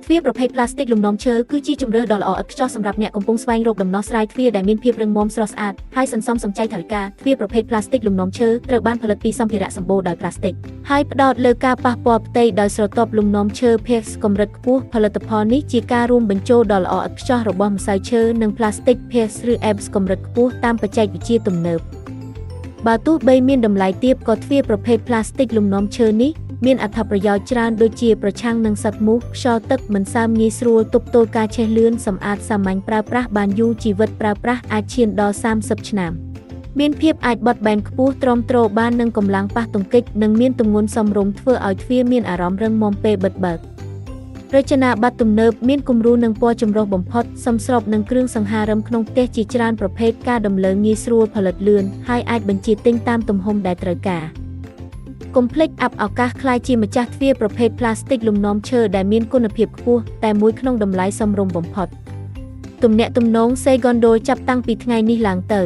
ទ្វារប្រភេទផ្លាស្ទិកលំនាំឈើគឺជាជម្រើសដ៏ល្អឥតខ្ចោះសម្រាប់អ្នកកំពុងស្វែងរកដំណោះស្រាយទ្វារដែលមានភាពរឹងមាំស្រស់ស្អាតហើយសន្សំសំចៃថវិកាទ្វារប្រភេទផ្លាស្ទិកលំនាំឈើត្រូវបានផលិតពីសម្ភារៈសម្បូរដោយផ្លាស្ទិកហើយផ្ដោតលើការប៉ះពាល់ផ្ទៃដោយស្រទាប់លំនាំឈើ PEX កម្រិតខ្ពស់ផលិតផលនេះជាការរួមបញ្ចូលដ៏ល្អឥតខ្ចោះរបស់ម្សៅឈើនិងផ្លាស្ទិក PEX ឬ ABS កម្រិតខ្ពស់តាមបច្ចេកវិទ្យាទំនើបបើទោះបីមានតម្លៃទាបក៏ទ្វារប្រភេទផ្លាស្ទិកលំនាំឈើនេះមានអត្ថប្រយោជន៍ច្រើនដូចជាប្រឆាំងនឹងសត្វមូសខ្យល់ទឹកមិនសើមងាយស្រួលទប់ទល់ការឆេះលឿនសម្អាតសាមញ្ញប្រើប្រាស់បានយូរជីវិតប្រើប្រាស់អាចឈានដល់30ឆ្នាំមានភាពអាចបត់បែនខ្ពស់ទ្រាំទ្របាននឹងកម្លាំងប៉ះទង្គិចនិងមានទម្ងន់សមរម្យធ្វើឲ្យទ្វារមានអារម្មណ៍រឹងមាំពេលបិទបើករចនាប័ទ្មទំនើបមានគំរូនិងពណ៌ចម្រុះបំផុតសមស្របនឹងគ្រឿងសង្ហារឹមក្នុងផ្ទះជាច្រើនប្រភេទការដំឡើងងាយស្រួលផលិតលឿនហើយអាចបញ្ជាទិញតាមទំហំដែលត្រូវការកុំភ្លេចអាប់ឱកាសក្លាយជាម្ចាស់ទ្វារប្រភេទផ្លាស្ទិកលំនាំឈើដែលមានគុណភាពខ្ពស់តែមួយក្នុងតម្លៃសមរម្យបំផុតទំនាក់ទំនង Segundo ចាប់តាំងពីថ្ងៃនេះឡើងទៅ